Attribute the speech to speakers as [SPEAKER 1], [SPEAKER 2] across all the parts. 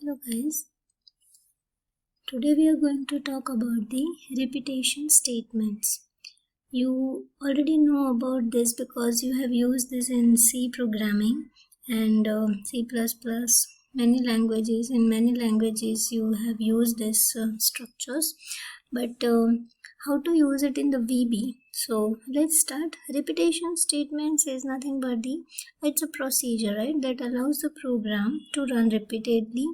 [SPEAKER 1] Hello guys, today we are going to talk about the repetition statements. You already know about this because you have used this in C programming and C++, many languages. In many languages you have used these structures, but how to use it in the VB? So let's start. Repetition statements is nothing but it's a procedure, right, that allows the program to run repeatedly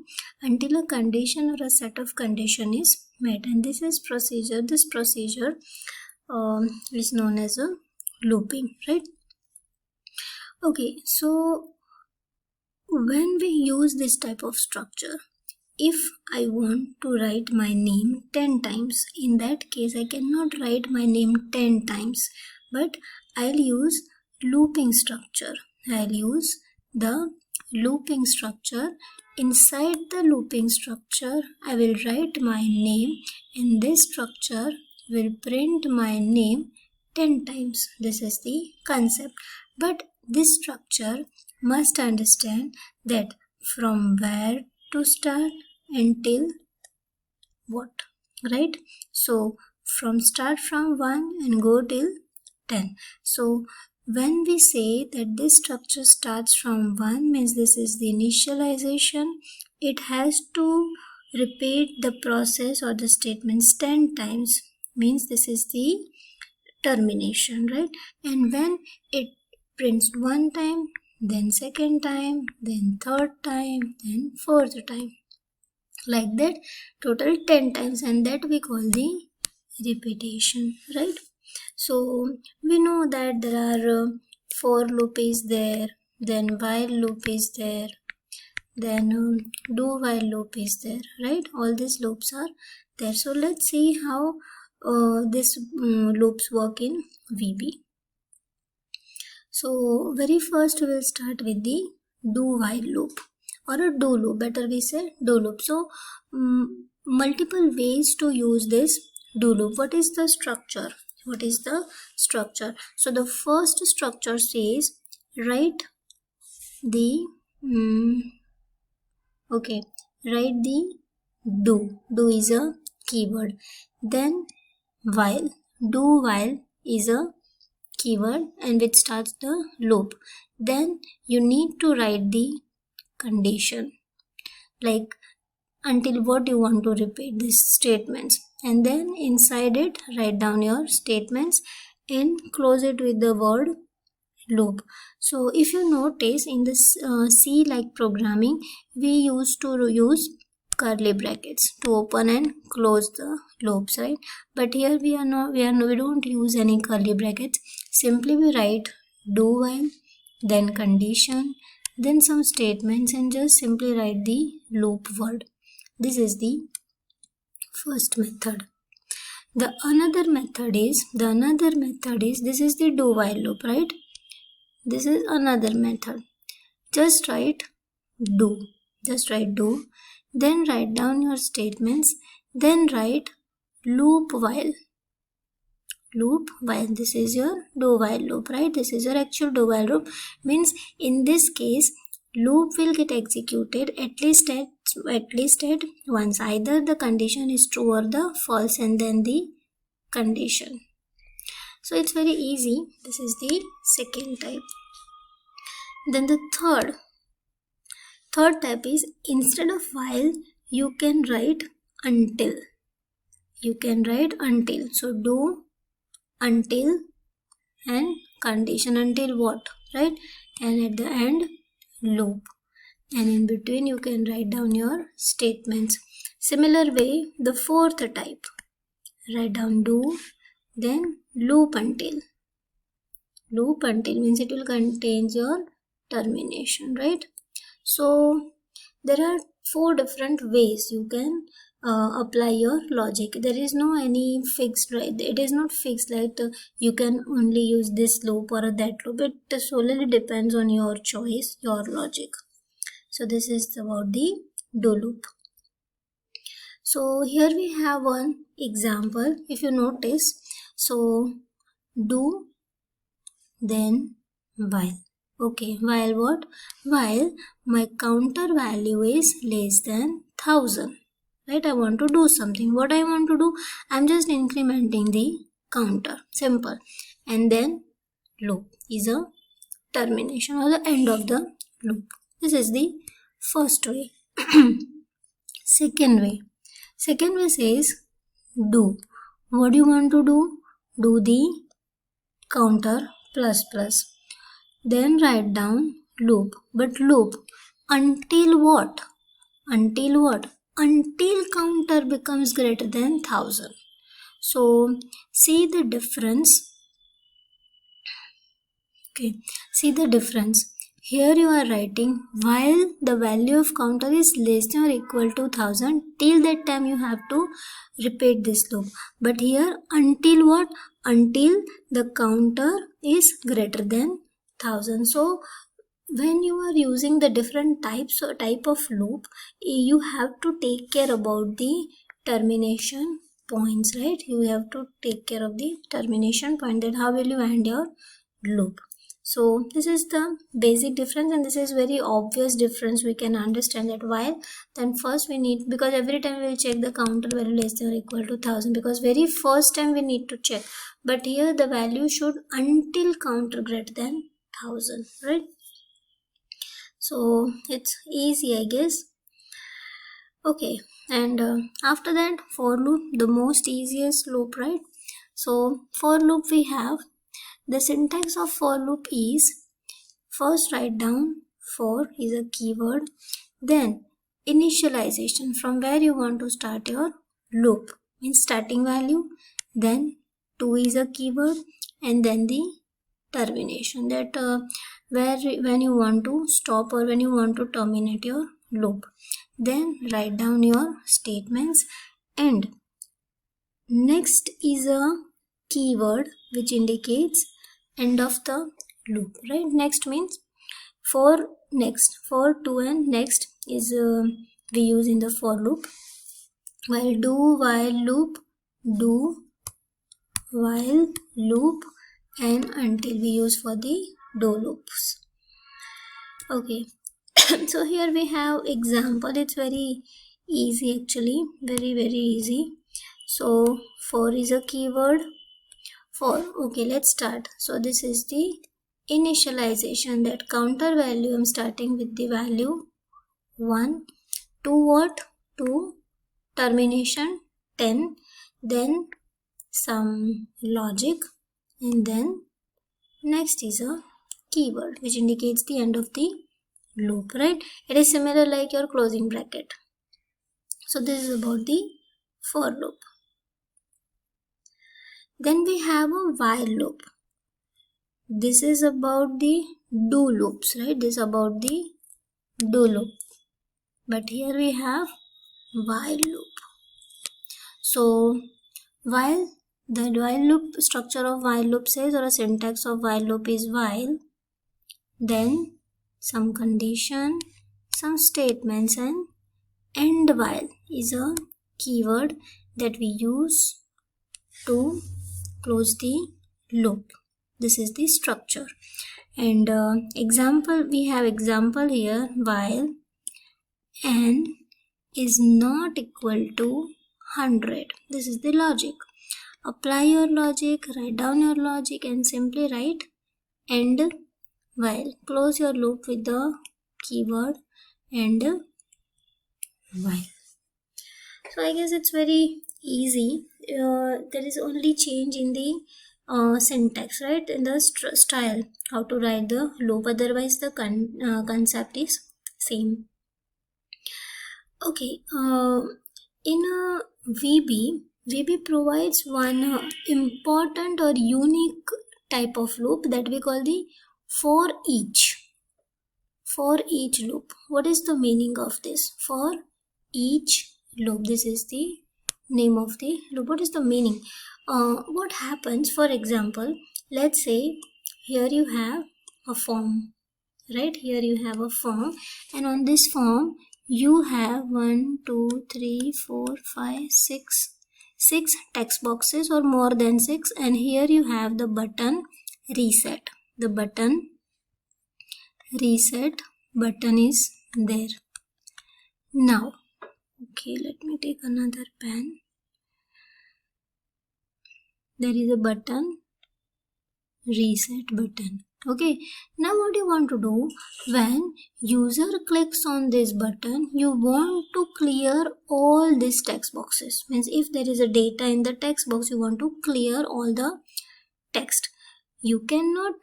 [SPEAKER 1] until a condition or a set of condition is met, and this procedure is known as a looping, right? Okay, so when we use this type of structure, if I want to write my name 10 times, in that case I cannot write my name 10 times, but I'll use looping structure. I'll use the looping structure. Inside the looping structure, I will write my name, and this structure will print my name 10 times. This is the concept. But this structure must understand that from where to start until what, right? So start from 1 and go till 10. So when we say that this structure starts from 1, means this is the initialization. It has to repeat the process or the statements 10 times, means this is the termination, right? And when it prints one time, then second time, then third time, then fourth time, like that, total 10 times, and that we call the repetition, right? So we know that there are for loop is there, then while loop is there, then do while loop is there, right? All these loops are there. So let's see how this loops work in VB. So very first we will start with the do while loop, or a do loop, better we say do loop. So multiple ways to use this do loop. What is the structure? So the first structure says write the write the do is a keyword, then while, do while is a keyword and which starts the loop. Then you need to write the condition, like until what you want to repeat these statements, and then inside it write down your statements and close it with the word loop. So if you notice in this C like programming, we used to use curly brackets to open and close the loops, right? But here we don't use any curly brackets. Simply we write do while, then condition, then some statements, and just simply write the loop word. This is the first method. The another method is this is the do while loop, right? This is another method. Just write do, then write down your statements, then write loop while. This is your do while loop, right? This is your actual do while loop. Means in this case loop will get executed at least at once. Either the condition is true or the false, and then the condition. So it's very easy. This is the second type. Then the third type is, instead of while you can write until. So do until and condition, until what, right? And at the end loop, and in between you can write down your statements. Similar way, the fourth type, write down do, then loop until means it will contain your termination, right? So there are 4 different ways you can apply your logic. There is no any fixed, right? It is not fixed like you can only use this loop or that loop. It solely depends on your choice, your logic. So this is about the do loop. So here we have one example. If you notice, so do, then while, Okay, while what? While my counter value is less than 1000. Right, I want to do something. What I want to do? I'm just incrementing the counter. Simple. And then loop is a termination or the end of the loop. This is the first way. Second way. Second way says do. What do you want to do? Do the counter plus plus. Then write down loop. But loop until what? Until what? Until counter becomes greater than 1000. So see the difference. Okay, see the difference. Here you are writing while the value of counter is less than or equal to 1000, till that time you have to repeat this loop. But here until what? Until the counter is greater than 1000. So when you are using the different type of loop, you have to take care about the termination points, right? You have to take care of the termination point, that how will you end your loop. So this is the basic difference, and this is very obvious difference. We can understand that while then first we need, because every time we will check the counter value less than or equal to 1000, because very first time we need to check, but here the value should until counter greater than 1000, right? So it's easy, I guess. Okay, and after that for loop, the most easiest loop, right? So for loop we have the syntax of for loop is, first write down for is a keyword, then initialization from where you want to start your loop, means starting value, then 2 is a keyword, and then the termination, that where when you want to stop or when you want to terminate your loop. Then write down your statements, and next is a keyword which indicates end of the loop, right? Next means for next, for to and next is we use in the for loop. While do, while loop, do, while loop, and until we use for the do loops. Okay, so here we have example. It's very easy actually, very easy. So for is a keyword. For, okay, let's start. So this is the initialization, that counter value I'm starting with the value 1, to what? To termination 10, then some logic, and then next is a keyword which indicates the end of the loop, right? It is similar like your closing bracket. So this is about the for loop. Then we have a while loop. This is about the do loops, right? This is about the do loop. But here we have while loop. So while, the while loop structure of while loop says, or a syntax of while loop is while, then some condition, some statements, and end while is a keyword that we use to close the loop. This is the structure. And example, we have example here, while n is not equal to 100. This is the logic. Apply your logic, write down your logic, and simply write end while. Close your loop with the keyword end while. So I guess it's very easy. There is only change in the syntax, right? In the style, how to write the loop. Otherwise, the concept is same. Okay. In a VB provides one important or unique type of loop that we call the for each. For each loop. What is the meaning of this? For each loop. This is the name of the loop. What is the meaning? What happens, for example, let's say here you have a form, right? Here you have a form, and on this form you have 1, 2, 3, 4, 5, 6 text boxes or more than 6, and here you have the button reset. The button reset button is there. Now, okay, let me take another pen. There is a button, reset button. Okay, now what you want to do, when user clicks on this button, you want to clear all these text boxes. Means if there is a data in the text box, you want to clear all the text. You cannot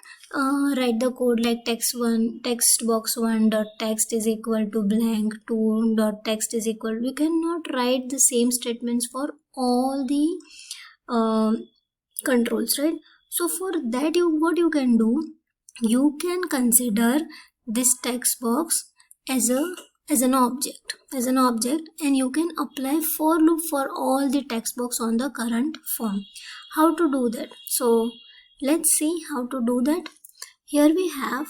[SPEAKER 1] write the code like text box 1 dot text is equal to blank 2 dot text is equal. You cannot write the same statements for all the controls, right? So for that, what you can do, you can consider this text box as an object, and you can apply for loop for all the text box on the current form. How to do that? So let's see how to do that. Here we have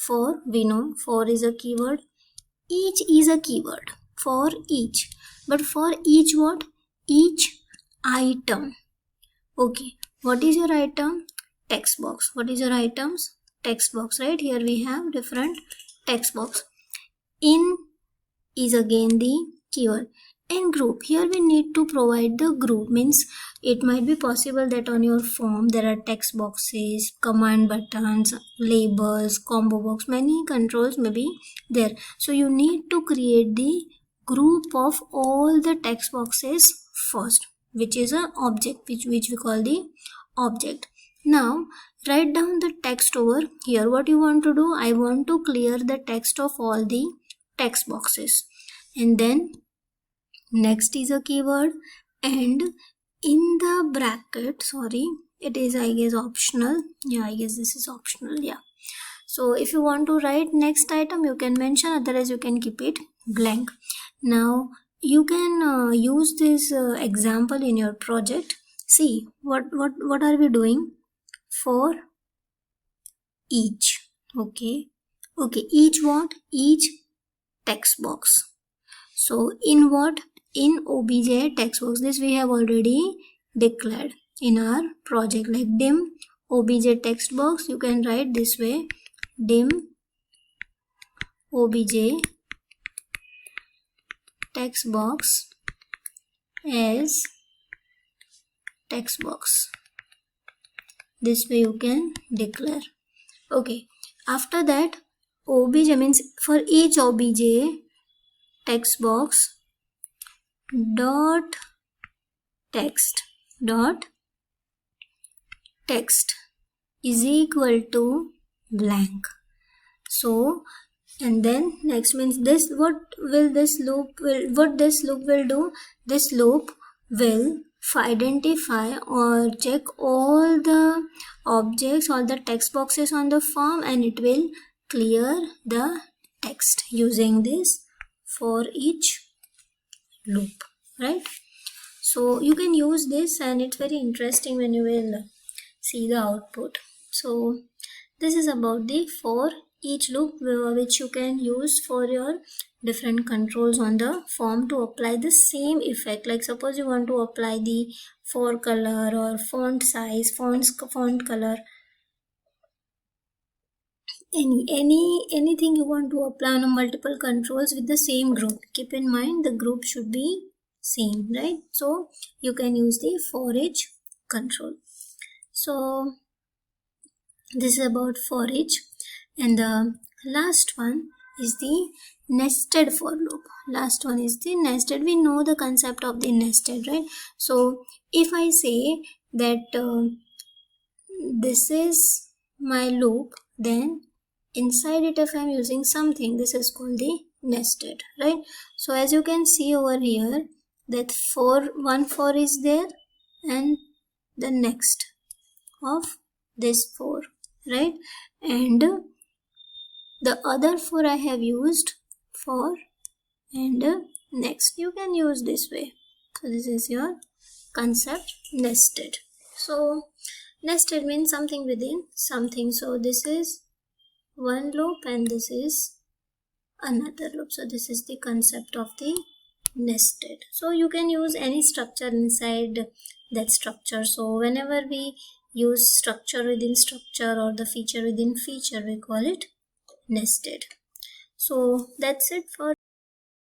[SPEAKER 1] for, we know for is a keyword, each is a keyword, for each, but for each what? Each item. Okay, what is your item? Text box. What is your items? Text box, right? Here we have different text box. In is again the keyword. And group, here we need to provide the group. Means it might be possible that on your form there are text boxes, command buttons, labels, combo box, many controls may be there. So you need to create the group of all the text boxes first, which is an object, which we call the object. Now write down the text over here. What you want to do? I want to clear the text of all the text boxes, and then next is a keyword, and in the bracket, sorry, it is I guess optional. Yeah, I guess this is optional. Yeah, so if you want to write next item, you can mention, otherwise you can keep it blank. Now you can use this example in your project. See what are we doing? For each. Okay, each what? Each text box. So in what? In obj text box. This we have already declared in our project, like dim obj text box. You can write this way: dim obj text box as text box. This way you can declare. Okay, after that, obj means for each obj text box dot text is equal to blank. So, and then next means this, what this loop will do? This loop will identify or check all the objects, all the text boxes on the form, and it will clear the text using this for each loop, right? So you can use this, and it's very interesting when you will see the output. So this is about the for each loop, which you can use for your different controls on the form to apply the same effect. Like suppose you want to apply the for color or font size, font color, anything you want to apply on multiple controls with the same group. Keep in mind the group should be same, right? So you can use the for each control. So this is about for each, and the last one is the nested for loop. Last one is the nested. We know the concept of the nested, right? So if I say that this is my loop, then inside it, if I'm using something, this is called the nested, right? So as you can see over here, that one for is there, and the next of this for, right? And the other for I have used for, and next. You can use this way. So this is your concept nested. So nested means something within something. So this is one loop and this is another loop. So this is the concept of the nested. So you can use any structure inside that structure. So whenever we use structure within structure or the feature within feature, we call it nested. So that's it for